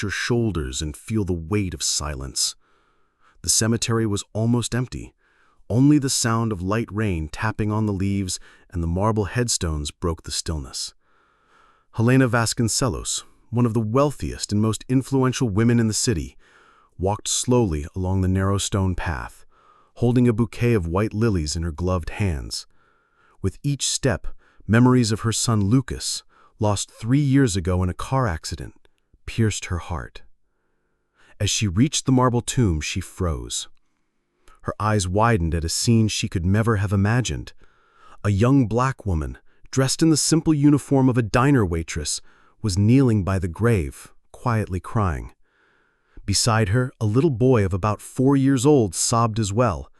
her shoulders and feel the weight of silence. The cemetery was almost empty. Only the sound of light rain tapping on the leaves and the marble headstones broke the stillness. Helena Vasconcelos, one of the wealthiest and most influential women in the city, walked slowly along the narrow stone path, holding a bouquet of white lilies in her gloved hands. With each step, memories of her son Lucas, lost 3 years ago in a car accident, pierced her heart. As she reached the marble tomb, she froze. Her eyes widened at a scene she could never have imagined. A young black woman, dressed in the simple uniform of a diner waitress, was kneeling by the grave, quietly crying. Beside her, a little boy of about 4 years old sobbed as well,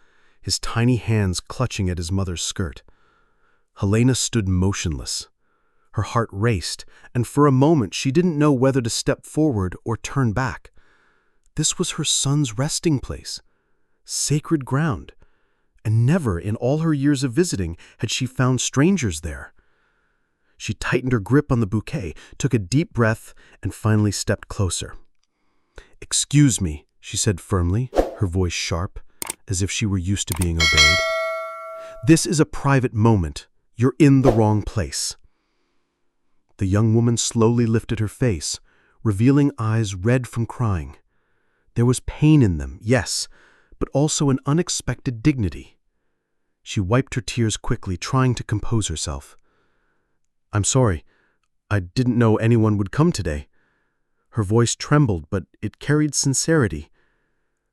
his tiny hands clutching at his mother's skirt. Helena stood motionless. Her heart raced, and for a moment she didn't know whether to step forward or turn back. This was her son's resting place, sacred ground, and never in all her years of visiting had she found strangers there. She tightened her grip on the bouquet, took a deep breath, and finally stepped closer. "Excuse me," she said firmly, her voice sharp, as if she were used to being obeyed. "This is a private moment. You're in the wrong place." The young woman slowly lifted her face, revealing eyes red from crying. There was pain in them, yes, but also an unexpected dignity. She wiped her tears quickly, trying to compose herself. "I'm sorry. I didn't know anyone would come today." Her voice trembled, but it carried sincerity.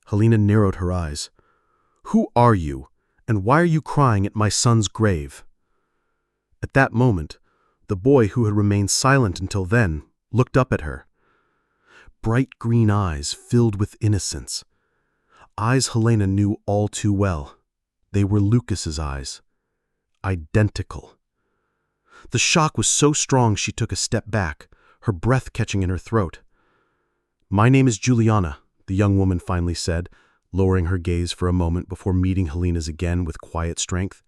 Helena narrowed her eyes. "Who are you, and why are you crying at my son's grave?" At that moment, the boy who had remained silent until then looked up at her. Bright green eyes filled with innocence. Eyes Helena knew all too well. They were Lucas's eyes. Identical. The shock was so strong she took a step back, her breath catching in her throat. "My name is Juliana," the young woman finally said, lowering her gaze for a moment before meeting Helena's again with quiet strength.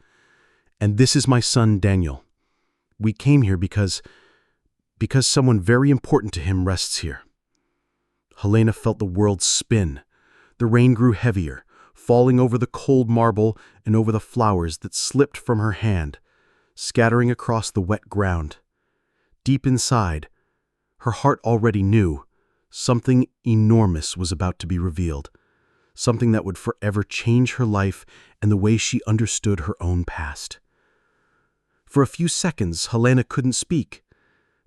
"And this is my son, Daniel. We came here because someone very important to him rests here." Helena felt the world spin. The rain grew heavier, falling over the cold marble and over the flowers that slipped from her hand, scattering across the wet ground. Deep inside, her heart already knew something enormous was about to be revealed, something that would forever change her life and the way she understood her own past. For a few seconds, Helena couldn't speak.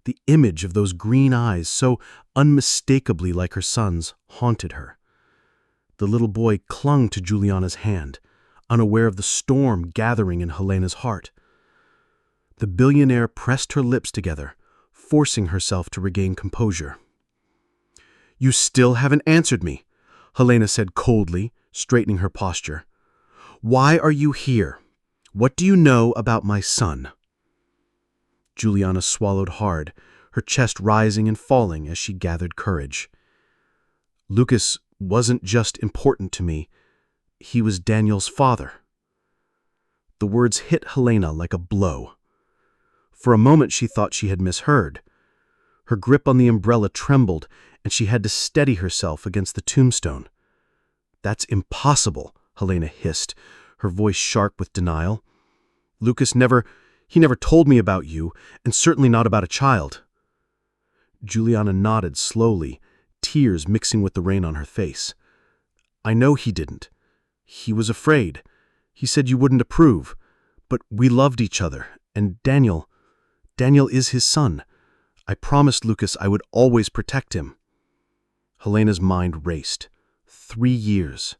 The image of those green eyes, so unmistakably like her son's, haunted her. The little boy clung to Juliana's hand, unaware of the storm gathering in Helena's heart. The billionaire pressed her lips together, forcing herself to regain composure. "You still haven't answered me," Helena said coldly, straightening her posture. "Why are you here? What do you know about my son?" Juliana swallowed hard, her chest rising and falling as she gathered courage. "Lucas wasn't just important to me. He was Daniel's father." The words hit Helena like a blow. For a moment she thought she had misheard. Her grip on the umbrella trembled, and she had to steady herself against the tombstone. "That's impossible," Helena hissed, her voice sharp with denial. "Lucas never told me about you, and certainly not about a child." Juliana nodded slowly, tears mixing with the rain on her face. "I know he didn't. He was afraid. He said you wouldn't approve. But we loved each other, and Daniel is his son. I promised Lucas I would always protect him." Helena's mind raced. 3 years.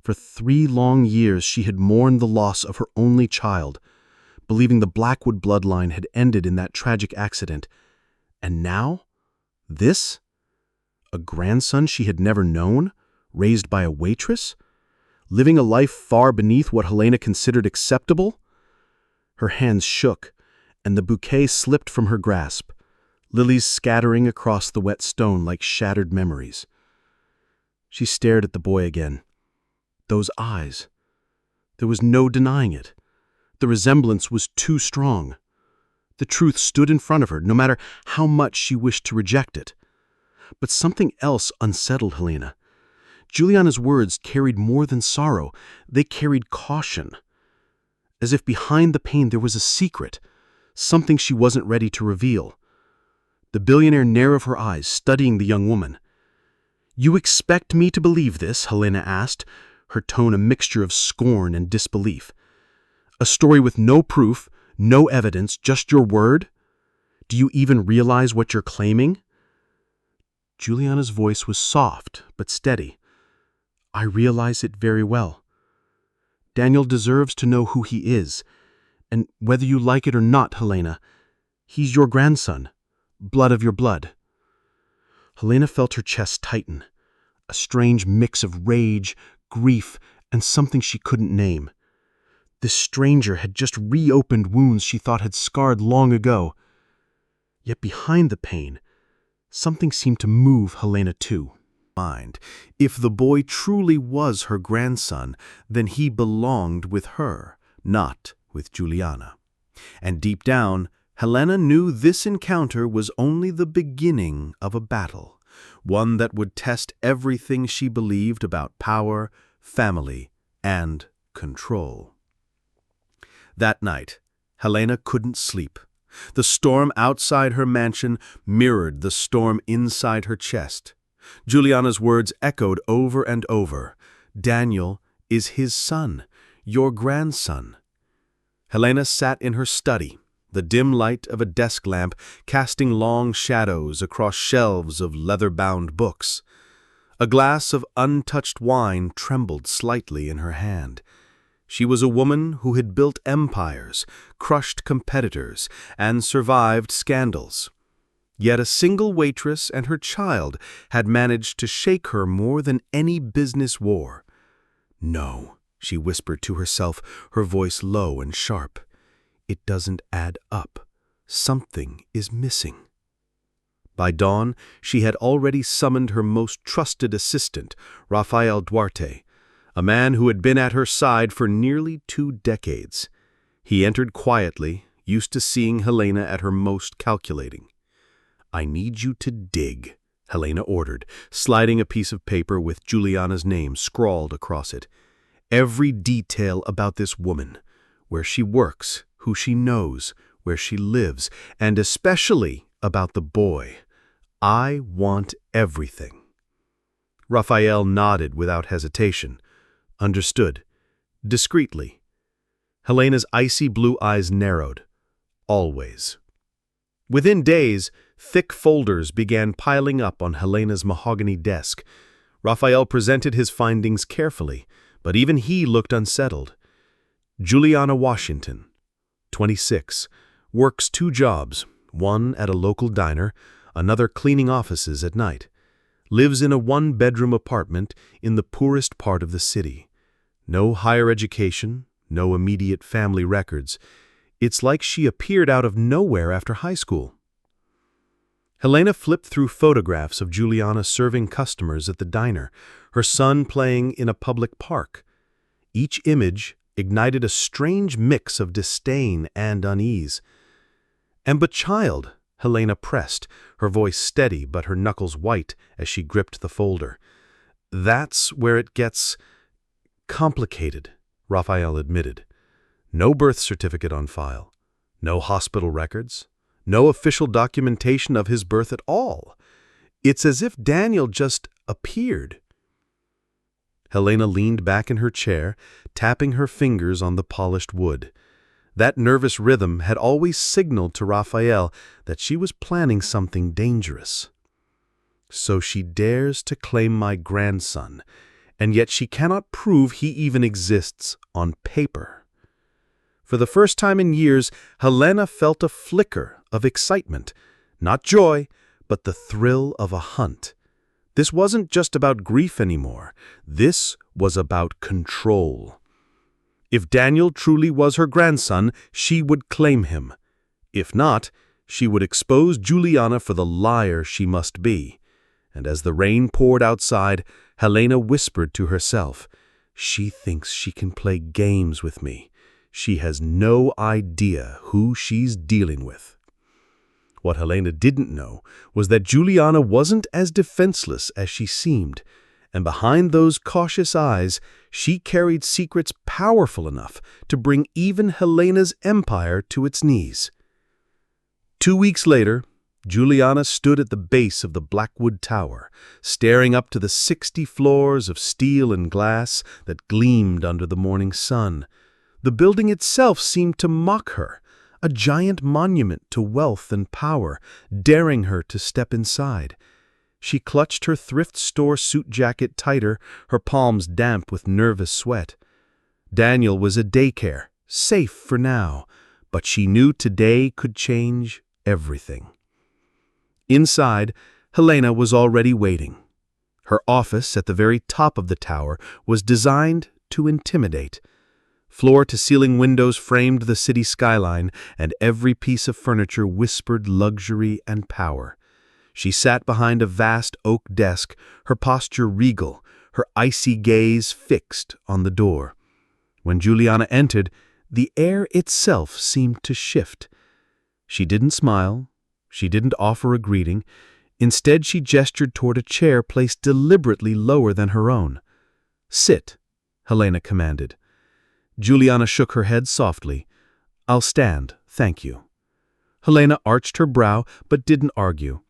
For 3 long years she had mourned the loss of her only child, believing the Blackwood bloodline had ended in that tragic accident. And now? This? A grandson she had never known, raised by a waitress? Living a life far beneath what Helena considered acceptable? Her hands shook, and the bouquet slipped from her grasp, lilies scattering across the wet stone like shattered memories. She stared at the boy again. Those eyes. There was no denying it. The resemblance was too strong. The truth stood in front of her, no matter how much she wished to reject it. But something else unsettled Helena. Juliana's words carried more than sorrow. They carried caution. As if behind the pain there was a secret, something she wasn't ready to reveal. The billionaire narrowed her eyes, studying the young woman. "You expect me to believe this?" Helena asked, her tone a mixture of scorn and disbelief. "A story with no proof, no evidence, just your word? Do you even realize what you're claiming?" Juliana's voice was soft but steady. "I realize it very well. Daniel deserves to know who he is, and whether you like it or not, Helena, he's your grandson, blood of your blood." Helena felt her chest tighten, a strange mix of rage, grief, and something she couldn't name. This stranger had just reopened wounds she thought had scarred long ago. Yet behind the pain, something seemed to move Helena too. Mind, if the boy truly was her grandson, then he belonged with her, not with Juliana. And deep down, Helena knew this encounter was only the beginning of a battle, one that would test everything she believed about power, family, and control. That night, Helena couldn't sleep. The storm outside her mansion mirrored the storm inside her chest. Juliana's words echoed over and over. "Daniel is his son, your grandson." Helena sat in her study, the dim light of a desk lamp casting long shadows across shelves of leather-bound books. A glass of untouched wine trembled slightly in her hand. She was a woman who had built empires, crushed competitors, and survived scandals. Yet a single waitress and her child had managed to shake her more than any business war. "No," she whispered to herself, her voice low and sharp. "It doesn't add up. Something is missing." By dawn, she had already summoned her most trusted assistant, Rafael Duarte, a man who had been at her side for nearly 2 decades. He entered quietly, used to seeing Helena at her most calculating. "I need you to dig," Helena ordered, sliding a piece of paper with Juliana's name scrawled across it. "Every detail about this woman, where she works, who she knows, where she lives, and especially about the boy. I want everything." Raphael nodded without hesitation. Understood. Discreetly. Helena's icy blue eyes narrowed. Always. Within days, thick folders began piling up on Helena's mahogany desk. Raphael presented his findings carefully, but even he looked unsettled. Juliana Washington, 26, works 2 jobs, one at a local diner, another cleaning offices at night. Lives in a 1-bedroom apartment in the poorest part of the city. No higher education, no immediate family records. It's like she appeared out of nowhere after high school. Helena flipped through photographs of Juliana serving customers at the diner, her son playing in a public park. Each image ignited a strange mix of disdain and unease. "And but child," Helena pressed, her voice steady but her knuckles white as she gripped the folder. "That's where it gets complicated," Raphael admitted. "No birth certificate on file, no hospital records, no official documentation of his birth at all. It's as if Daniel just appeared." Helena leaned back in her chair, tapping her fingers on the polished wood. That nervous rhythm had always signaled to Raphael that she was planning something dangerous. "So she dares to claim my grandson, and yet she cannot prove he even exists on paper." For the first time in years, Helena felt a flicker of excitement, not joy, but the thrill of a hunt. This wasn't just about grief anymore. This was about control. If Daniel truly was her grandson, she would claim him. If not, she would expose Juliana for the liar she must be. And as the rain poured outside, Helena whispered to herself, "She thinks she can play games with me. She has no idea who she's dealing with." What Helena didn't know was that Juliana wasn't as defenseless as she seemed, and behind those cautious eyes, she carried secrets powerful enough to bring even Helena's empire to its knees. 2 weeks later, Juliana stood at the base of the Blackwood Tower, staring up to the 60 floors of steel and glass that gleamed under the morning sun. The building itself seemed to mock her, a giant monument to wealth and power, daring her to step inside. She clutched her thrift store suit jacket tighter, her palms damp with nervous sweat. Daniel was a daycare, safe for now, but she knew today could change everything. Inside, Helena was already waiting. Her office at the very top of the tower was designed to intimidate. Floor-to-ceiling windows framed the city skyline, and every piece of furniture whispered luxury and power. She sat behind a vast oak desk, her posture regal, her icy gaze fixed on the door. When Juliana entered, the air itself seemed to shift. She didn't smile. She didn't offer a greeting. Instead, she gestured toward a chair placed deliberately lower than her own. "Sit," Helena commanded. Juliana shook her head softly. "I'll stand, thank you." Helena arched her brow but didn't argue.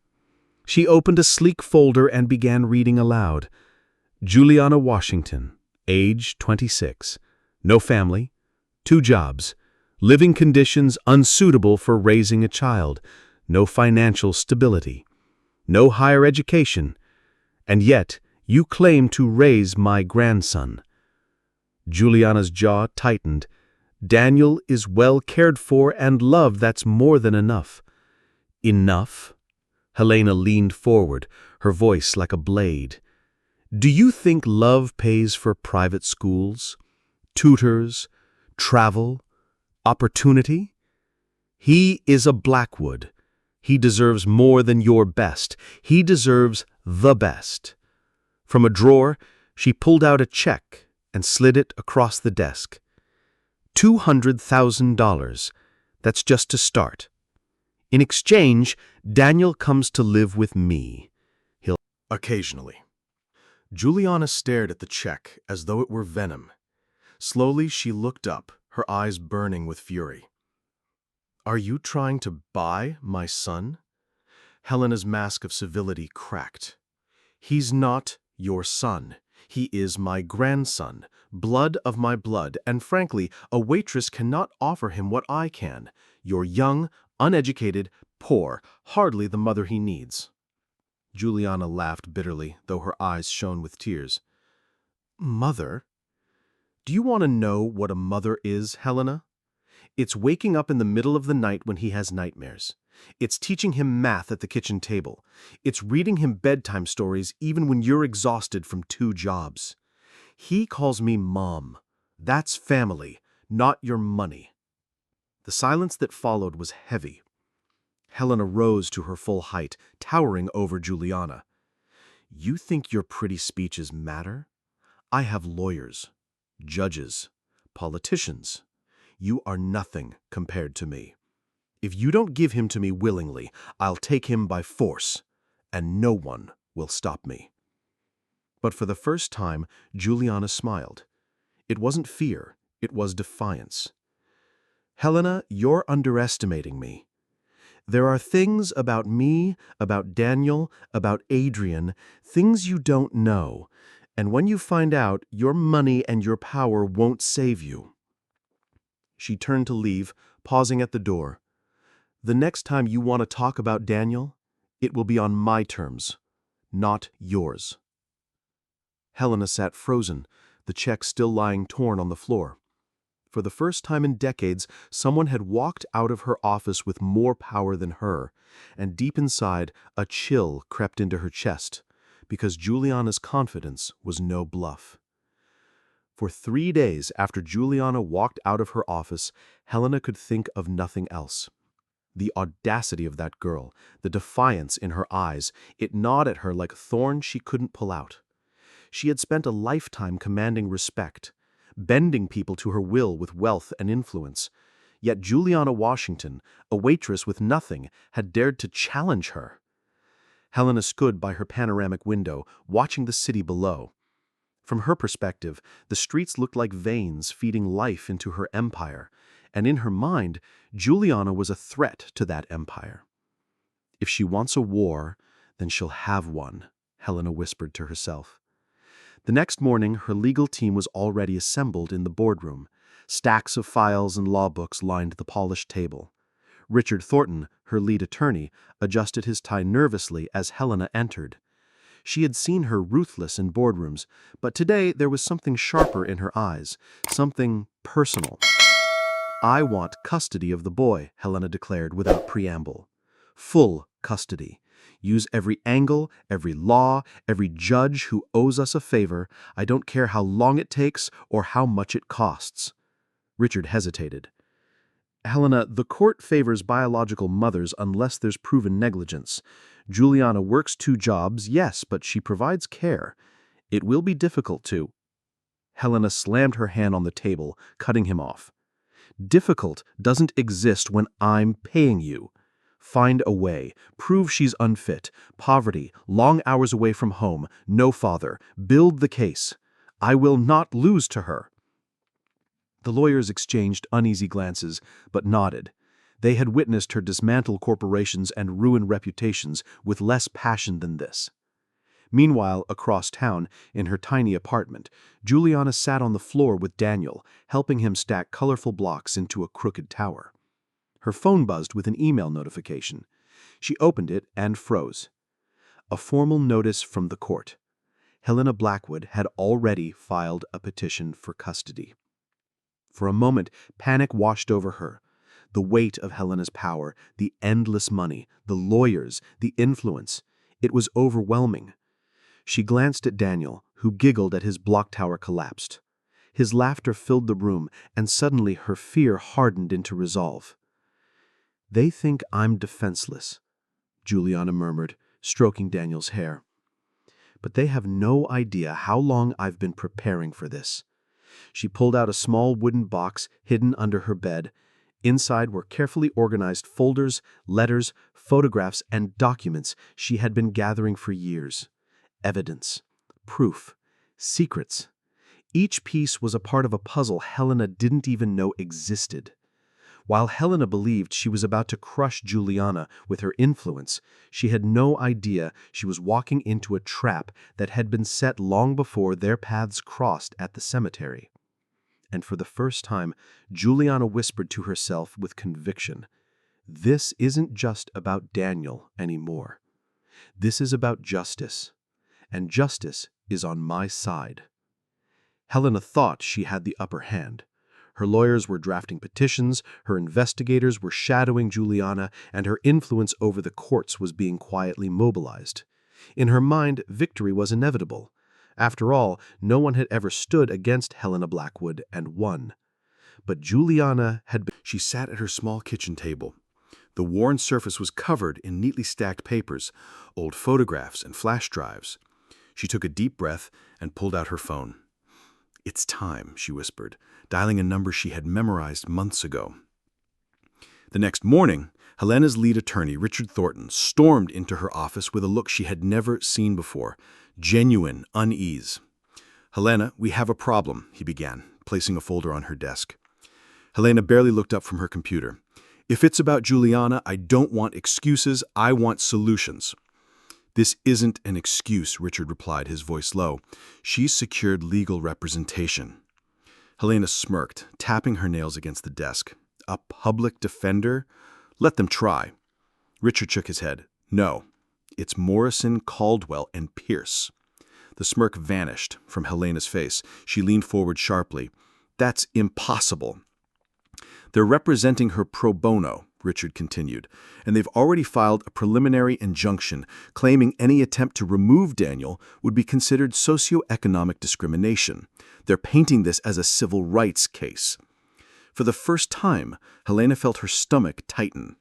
She opened a sleek folder and began reading aloud. Juliana Washington, age 26, no family, 2 jobs, living conditions unsuitable for raising a child, no financial stability, no higher education, and yet you claim to raise my grandson. Juliana's jaw tightened. Daniel is well cared for and loved. That's more than enough. Enough? Helena leaned forward, her voice like a blade. Do you think love pays for private schools, tutors, travel, opportunity? He is a Blackwood. He deserves more than your best. He deserves the best. From a drawer, she pulled out a check and slid it across the desk. $200,000. That's just to start. In exchange, Daniel comes to live with me. He'll occasionally. Juliana stared at the check as though it were venom. Slowly, she looked up, her eyes burning with fury. Are you trying to buy my son? Helena's mask of civility cracked. He's not your son. He is my grandson, blood of my blood, and frankly, a waitress cannot offer him what I can. You're young, uneducated, poor, hardly the mother he needs. Juliana laughed bitterly, though her eyes shone with tears. Mother? Do you want to know what a mother is, Helena? It's waking up in the middle of the night when he has nightmares. It's teaching him math at the kitchen table. It's reading him bedtime stories even when you're exhausted from 2 jobs. He calls me Mom. That's family, not your money. The silence that followed was heavy. Helena rose to her full height, towering over Juliana. You think your pretty speeches matter? I have lawyers, judges, politicians. You are nothing compared to me. If you don't give him to me willingly, I'll take him by force, and no one will stop me. But for the first time, Juliana smiled. It wasn't fear, it was defiance. Helena, you're underestimating me. There are things about me, about Daniel, about Adrian, things you don't know, and when you find out, your money and your power won't save you. She turned to leave, pausing at the door. The next time you want to talk about Daniel, it will be on my terms, not yours. Helena sat frozen, the check still lying torn on the floor. For the first time in decades, someone had walked out of her office with more power than her, and deep inside, a chill crept into her chest, because Juliana's confidence was no bluff. For 3 days after Juliana walked out of her office, Helena could think of nothing else. The audacity of that girl, the defiance in her eyes, it gnawed at her like a thorn she couldn't pull out. She had spent a lifetime commanding respect, bending people to her will with wealth and influence. Yet Juliana Washington, a waitress with nothing, had dared to challenge her. Helena stood by her panoramic window, watching the city below. From her perspective, the streets looked like veins feeding life into her empire, and in her mind, Juliana was a threat to that empire. "If she wants a war, then she'll have one," Helena whispered to herself. The next morning, her legal team was already assembled in the boardroom. Stacks of files and law books lined the polished table. Richard Thornton, her lead attorney, adjusted his tie nervously as Helena entered. She had seen her ruthless in boardrooms, but today there was something sharper in her eyes, something personal. "I want custody of the boy," Helena declared without preamble. "Full custody. Use every angle, every law, every judge who owes us a favor. I don't care how long it takes or how much it costs." Richard hesitated. "Helena, the court favors biological mothers unless there's proven negligence. Juliana works 2 jobs, yes, but she provides care. It will be difficult to—" Helena slammed her hand on the table, cutting him off. "Difficult doesn't exist when I'm paying you. Find a way. Prove she's unfit. Poverty, long hours away from home, no father. Build the case. I will not lose to her." The lawyers exchanged uneasy glances, but nodded. They had witnessed her dismantle corporations and ruin reputations with less passion than this. Meanwhile, across town, in her tiny apartment, Juliana sat on the floor with Daniel, helping him stack colorful blocks into a crooked tower. Her phone buzzed with an email notification. She opened it and froze. A formal notice from the court. Helena Blackwood had already filed a petition for custody. For a moment, panic washed over her. The weight of Helena's power, the endless money, the lawyers, the influence. It was overwhelming. She glanced at Daniel, who giggled as his block tower collapsed. His laughter filled the room, and suddenly her fear hardened into resolve. "They think I'm defenseless," Juliana murmured, stroking Daniel's hair. "But they have no idea how long I've been preparing for this." She pulled out a small wooden box hidden under her bed. Inside were carefully organized folders, letters, photographs, and documents she had been gathering for years. Evidence, proof, secrets. Each piece was a part of a puzzle Helena didn't even know existed. While Helena believed she was about to crush Juliana with her influence, she had no idea she was walking into a trap that had been set long before their paths crossed at the cemetery. And for the first time, Juliana whispered to herself with conviction, "This isn't just about Daniel anymore. This is about justice, and justice is on my side." Helena thought she had the upper hand. Her lawyers were drafting petitions, her investigators were shadowing Juliana, and her influence over the courts was being quietly mobilized. In her mind, victory was inevitable. After all, no one had ever stood against Helena Blackwood and won. But Juliana had been— She sat at her small kitchen table. The worn surface was covered in neatly stacked papers, old photographs and flash drives. She took a deep breath and pulled out her phone. "It's time," she whispered, dialing a number she had memorized months ago. The next morning, Helena's lead attorney, Richard Thornton, stormed into her office with a look she had never seen before, genuine unease. "Helena, we have a problem," he began, placing a folder on her desk. Helena barely looked up from her computer. "If it's about Juliana, I don't want excuses, I want solutions." "This isn't an excuse," Richard replied, his voice low. "She's secured legal representation." Helena smirked, tapping her nails against the desk. "A public defender? Let them try." Richard shook his head. "No, it's Morrison, Caldwell, and Pierce." The smirk vanished from Helena's face. She leaned forward sharply. "That's impossible." "They're representing her pro bono," Richard continued, "and they've already filed a preliminary injunction claiming any attempt to remove Daniel would be considered socioeconomic discrimination. They're painting this as a civil rights case." For the first time, Helena felt her stomach tighten.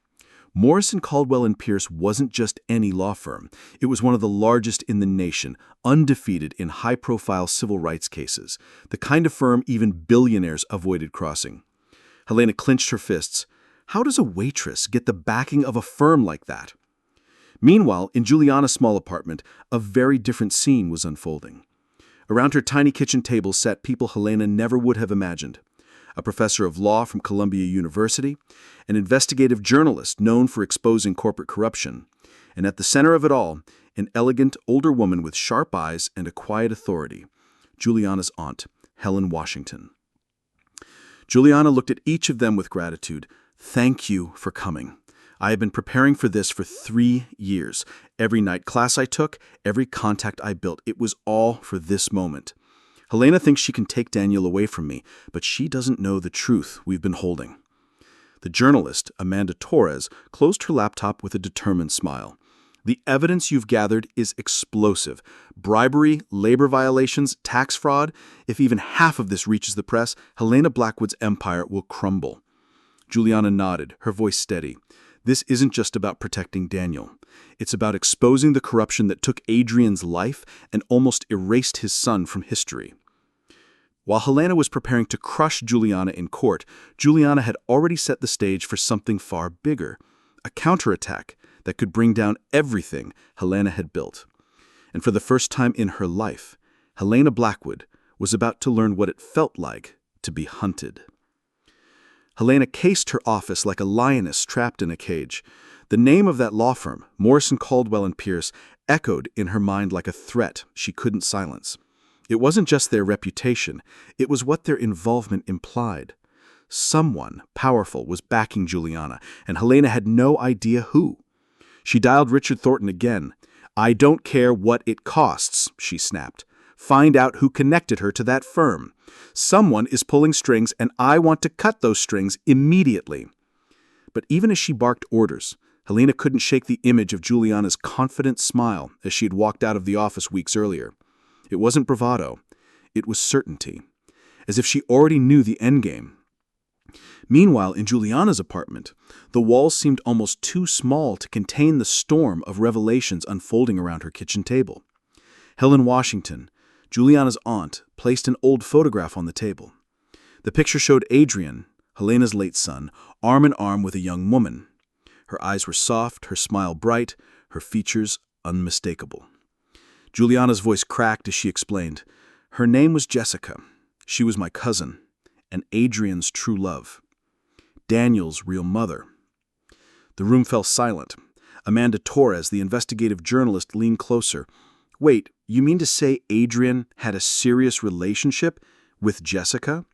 Morrison, Caldwell, and Pierce wasn't just any law firm. It was one of the largest in the nation, undefeated in high-profile civil rights cases, the kind of firm even billionaires avoided crossing. Helena clenched her fists. How does a waitress get the backing of a firm like that? Meanwhile, in Juliana's small apartment, a very different scene was unfolding. Around her tiny kitchen table sat people Helena never would have imagined. A professor of law from Columbia University, an investigative journalist known for exposing corporate corruption, and at the center of it all, an elegant older woman with sharp eyes and a quiet authority, Juliana's aunt, Helen Washington. Juliana looked at each of them with gratitude. Thank you for coming. I have been preparing for this for 3 years. Every night class I took, every contact I built, it was all for this moment. Helena thinks she can take Daniel away from me, but she doesn't know the truth we've been holding. The journalist, Amanda Torres, closed her laptop with a determined smile. The evidence you've gathered is explosive. Bribery, labor violations, tax fraud. If even half of this reaches the press, Helena Blackwood's empire will crumble. Juliana nodded, her voice steady. This isn't just about protecting Daniel. It's about exposing the corruption that took Adrian's life and almost erased his son from history. While Helena was preparing to crush Juliana in court, Juliana had already set the stage for something far bigger, a counterattack that could bring down everything Helena had built. And for the first time in her life, Helena Blackwood was about to learn what it felt like to be hunted. Helena cased her office like a lioness trapped in a cage. The name of that law firm, Morrison Caldwell and Pierce, echoed in her mind like a threat she couldn't silence. It wasn't just their reputation, it was what their involvement implied. Someone powerful was backing Juliana, and Helena had no idea who. She dialed Richard Thornton again. I don't care what it costs, she snapped. Find out who connected her to that firm. Someone is pulling strings, and I want to cut those strings immediately. But even as she barked orders, Helena couldn't shake the image of Juliana's confident smile as she had walked out of the office weeks earlier. It wasn't bravado. It was certainty, as if she already knew the endgame. Meanwhile, in Juliana's apartment, the walls seemed almost too small to contain the storm of revelations unfolding around her kitchen table. Helen Washington, Juliana's aunt, placed an old photograph on the table. The picture showed Adrian, Helena's late son, arm in arm with a young woman. Her eyes were soft, her smile bright, her features unmistakable. Juliana's voice cracked as she explained. Her name was Jessica. She was my cousin, and Adrian's true love. Daniel's real mother. The room fell silent. Amanda Torres, the investigative journalist, leaned closer. Wait, you mean to say Adrian had a serious relationship with Jessica?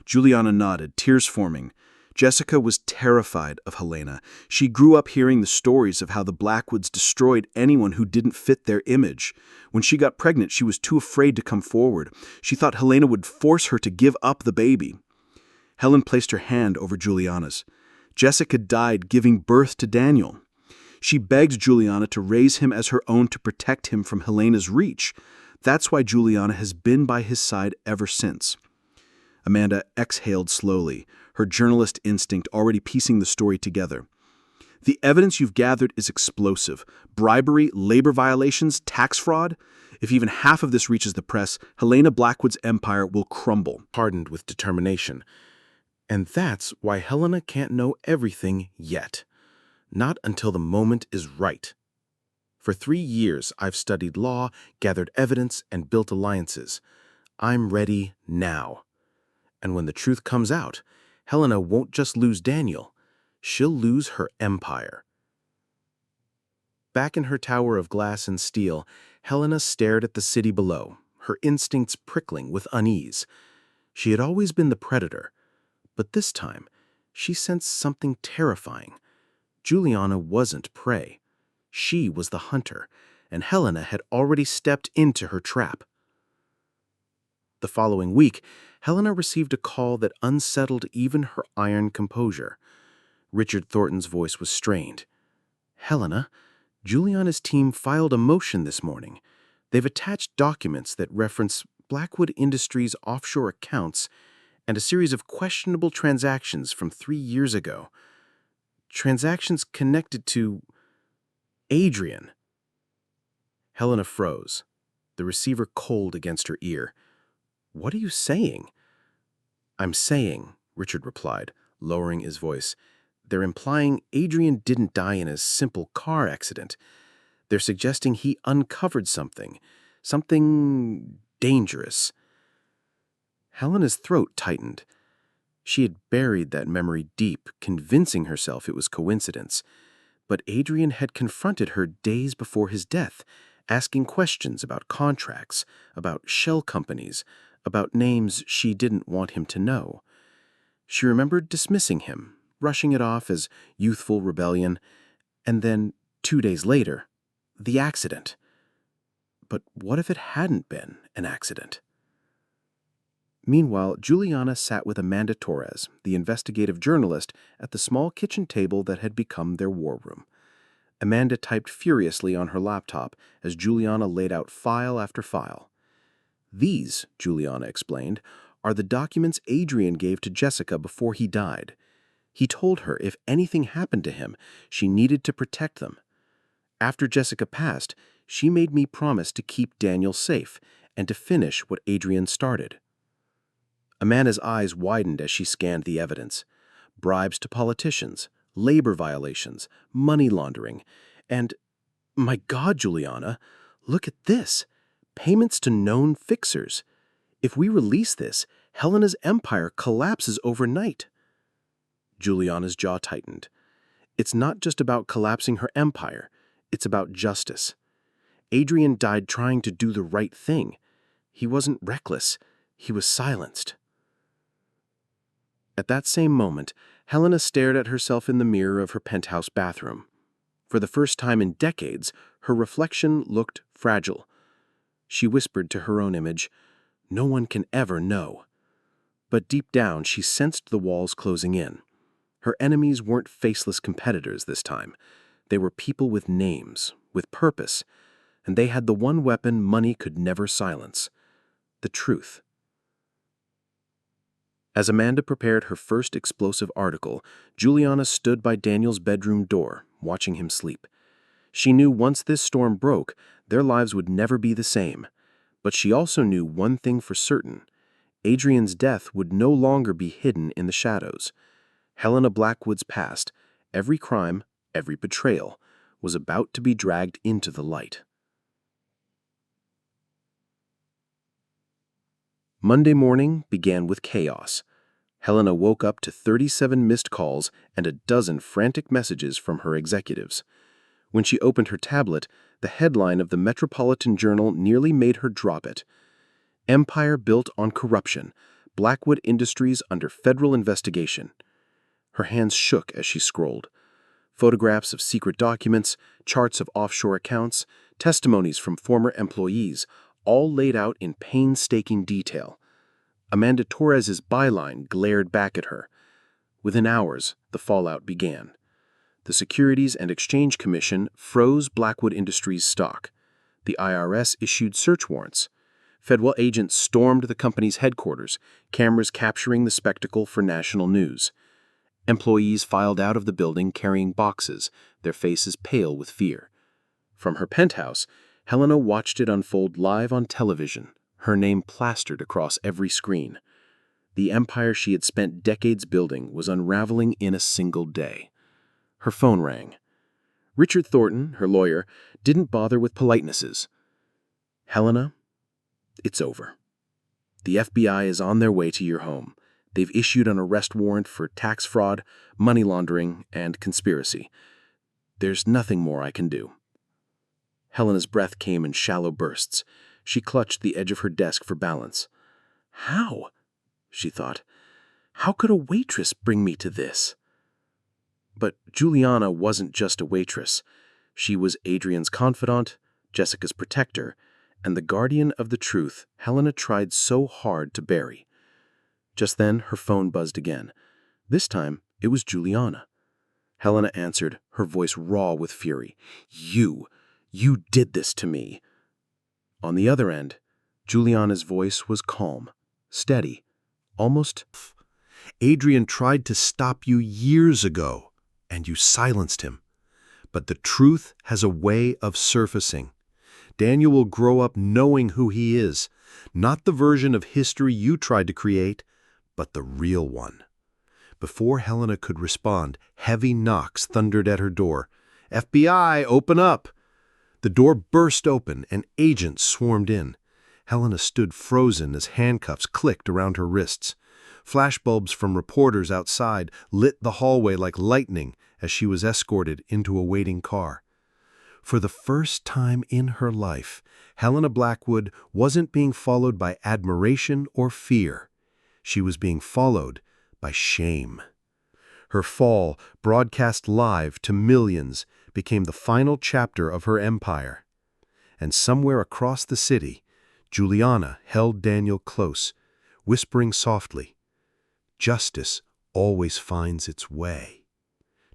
Juliana nodded, tears forming. Jessica was terrified of Helena. She grew up hearing the stories of how the Blackwoods destroyed anyone who didn't fit their image. When she got pregnant, she was too afraid to come forward. She thought Helena would force her to give up the baby. Helen placed her hand over Juliana's. Jessica died giving birth to Daniel. She begged Juliana to raise him as her own to protect him from Helena's reach. That's why Juliana has been by his side ever since. Amanda exhaled slowly, her journalist instinct already piecing the story together. The evidence you've gathered is explosive. Bribery, labor violations, tax fraud. If even half of this reaches the press, Helena Blackwood's empire will crumble. Hardened with determination. And that's why Helena can't know everything yet. Not until the moment is right. For 3 years, I've studied law, gathered evidence, and built alliances. I'm ready now. And when the truth comes out, Helena won't just lose Daniel. She'll lose her empire. Back in her tower of glass and steel, Helena stared at the city below, her instincts prickling with unease. She had always been the predator, but this time, she sensed something terrifying. Juliana wasn't prey. She was the hunter, and Helena had already stepped into her trap. The following week, Helena received a call that unsettled even her iron composure. Richard Thornton's voice was strained. Helena, Juliana's team filed a motion this morning. They've attached documents that reference Blackwood Industries' offshore accounts and a series of questionable transactions from 3 years ago. Transactions connected to Adrian. Helena froze, the receiver cold against her ear. What are you saying? I'm saying, Richard replied, lowering his voice. "They're implying Adrian didn't die in a simple car accident. They're suggesting he uncovered something dangerous." Helena's throat tightened. She had buried that memory deep, convincing herself it was coincidence. But Adrian had confronted her days before his death, asking questions about contracts, about shell companies, about names she didn't want him to know. She remembered dismissing him, brushing it off as youthful rebellion, and then, 2 days later, the accident. But what if it hadn't been an accident? Meanwhile, Juliana sat with Amanda Torres, the investigative journalist, at the small kitchen table that had become their war room. Amanda typed furiously on her laptop as Juliana laid out file after file. "These," Juliana explained, "are the documents Adrian gave to Jessica before he died. He told her if anything happened to him, she needed to protect them. After Jessica passed, she made me promise to keep Daniel safe and to finish what Adrian started." Amanda's eyes widened as she scanned the evidence. Bribes to politicians, labor violations, money laundering, and, my God, Juliana, look at this. Payments to known fixers. If we release this, Helena's empire collapses overnight. Juliana's jaw tightened. It's not just about collapsing her empire. It's about justice. Adrian died trying to do the right thing. He wasn't reckless. He was silenced. At that same moment, Helena stared at herself in the mirror of her penthouse bathroom. For the first time in decades, her reflection looked fragile. She whispered to her own image, "No one can ever know." But deep down, she sensed the walls closing in. Her enemies weren't faceless competitors this time. They were people with names, with purpose, and they had the one weapon money could never silence: the truth. As Amanda prepared her first explosive article, Juliana stood by Daniel's bedroom door, watching him sleep. She knew once this storm broke, their lives would never be the same. But she also knew one thing for certain: Adrian's death would no longer be hidden in the shadows. Helena Blackwood's past, every crime, every betrayal, was about to be dragged into the light. Monday morning began with chaos. Helena woke up to 37 missed calls and a dozen frantic messages from her executives. When she opened her tablet, the headline of the Metropolitan Journal nearly made her drop it. "Empire built on corruption. Blackwood Industries under federal investigation." Her hands shook as she scrolled. Photographs of secret documents, charts of offshore accounts, testimonies from former employees, all laid out in painstaking detail. Amanda Torres's byline glared back at her. Within hours, the fallout began. The Securities and Exchange Commission froze Blackwood Industries stock. The IRS issued search warrants. Federal agents stormed the company's headquarters, cameras capturing the spectacle for national news. Employees filed out of the building carrying boxes, their faces pale with fear. From her penthouse, Helena watched it unfold live on television, her name plastered across every screen. The empire she had spent decades building was unraveling in a single day. Her phone rang. Richard Thornton, her lawyer, didn't bother with politenesses. "Helena, it's over. The FBI is on their way to your home. They've issued an arrest warrant for tax fraud, money laundering, and conspiracy. There's nothing more I can do." Helena's breath came in shallow bursts. She clutched the edge of her desk for balance. "How?" she thought. "How could a waitress bring me to this?" But Juliana wasn't just a waitress. She was Adrian's confidant, Jessica's protector, and the guardian of the truth Helena tried so hard to bury. Just then, her phone buzzed again. This time, it was Juliana. Helena answered, her voice raw with fury. You did this to me." On the other end, Juliana's voice was calm, steady, almost. "Adrian tried to stop you years ago, and you silenced him. But the truth has a way of surfacing. Daniel will grow up knowing who he is, not the version of history you tried to create, but the real one. Before Helena could respond, heavy knocks thundered at her door. "FBI, open up!" The door burst open, and agents swarmed in. Helena stood frozen as handcuffs clicked around her wrists. Flashbulbs from reporters outside lit the hallway like lightning as she was escorted into a waiting car. For the first time in her life, Helena Blackwood wasn't being followed by admiration or fear. She was being followed by shame. Her fall, broadcast live to millions, became the final chapter of her empire. And somewhere across the city, Juliana held Daniel close, whispering softly, "Justice always finds its way."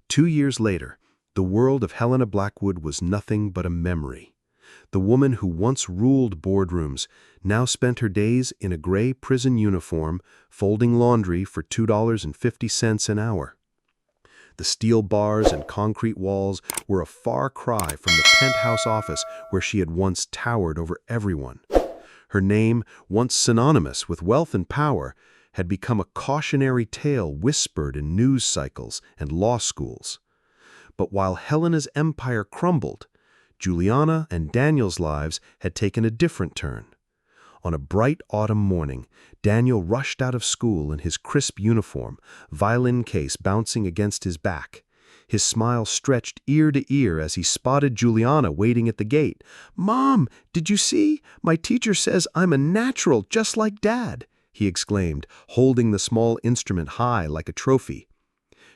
2 years later, the world of Helena Blackwood was nothing but a memory. The woman who once ruled boardrooms now spent her days in a gray prison uniform, folding laundry for $2.50 an hour. The steel bars and concrete walls were a far cry from the penthouse office where she had once towered over everyone. Her name, once synonymous with wealth and power, had become a cautionary tale whispered in news cycles and law schools. But while Helena's empire crumbled, Juliana and Daniel's lives had taken a different turn. On a bright autumn morning, Daniel rushed out of school in his crisp uniform, violin case bouncing against his back. His smile stretched ear to ear as he spotted Juliana waiting at the gate. "Mom, did you see? My teacher says I'm a natural just like Dad," he exclaimed, holding the small instrument high like a trophy.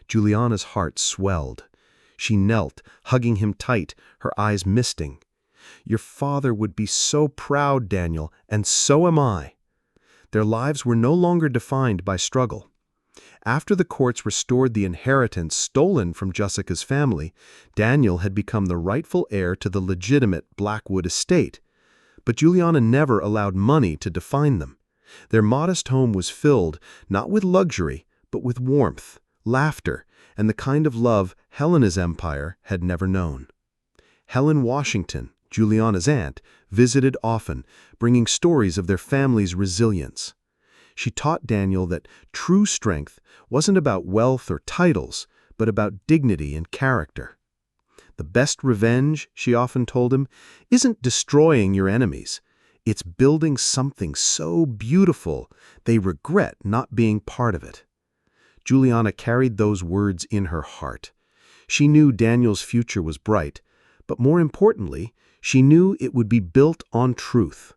Juliana's heart swelled. She knelt, hugging him tight, her eyes misting. "Your father would be so proud, Daniel, and so am I." Their lives were no longer defined by struggle. After the courts restored the inheritance stolen from Jessica's family, Daniel had become the rightful heir to the legitimate Blackwood estate. But Juliana never allowed money to define them. Their modest home was filled, not with luxury, but with warmth, laughter, and the kind of love Helena's empire had never known. Helen Washington, Juliana's aunt, visited often, bringing stories of their family's resilience. She taught Daniel that true strength wasn't about wealth or titles, but about dignity and character. The best revenge, she often told him, isn't destroying your enemies. It's building something so beautiful they regret not being part of it. Juliana carried those words in her heart. She knew Daniel's future was bright, but more importantly, she knew it would be built on truth.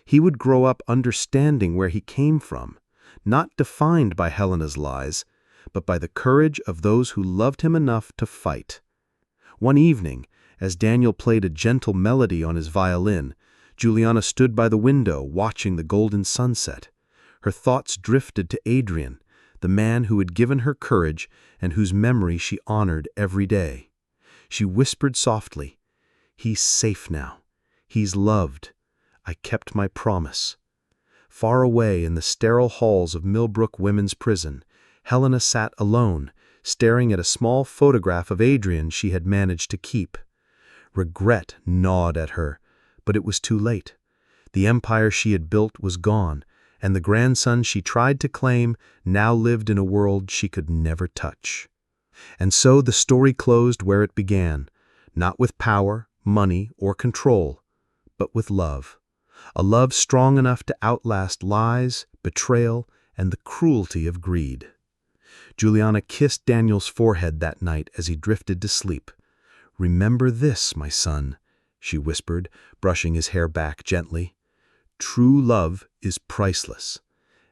He would grow up understanding where he came from, not defined by Helena's lies, but by the courage of those who loved him enough to fight. One evening, as Daniel played a gentle melody on his violin, Juliana stood by the window watching the golden sunset. Her thoughts drifted to Adrian, the man who had given her courage and whose memory she honored every day. She whispered softly, "He's safe now. He's loved. I kept my promise." Far away in the sterile halls of Millbrook Women's Prison, Helena sat alone, staring at a small photograph of Adrian she had managed to keep. Regret gnawed at her, but it was too late. The empire she had built was gone, and the grandson she tried to claim now lived in a world she could never touch. And so the story closed where it began, not with power, money, or control, but with love. A love strong enough to outlast lies, betrayal, and the cruelty of greed. Juliana kissed Daniel's forehead that night as he drifted to sleep. "Remember this, my son," she whispered, brushing his hair back gently. "True love is priceless,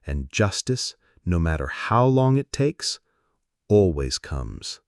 and justice, no matter how long it takes, always comes."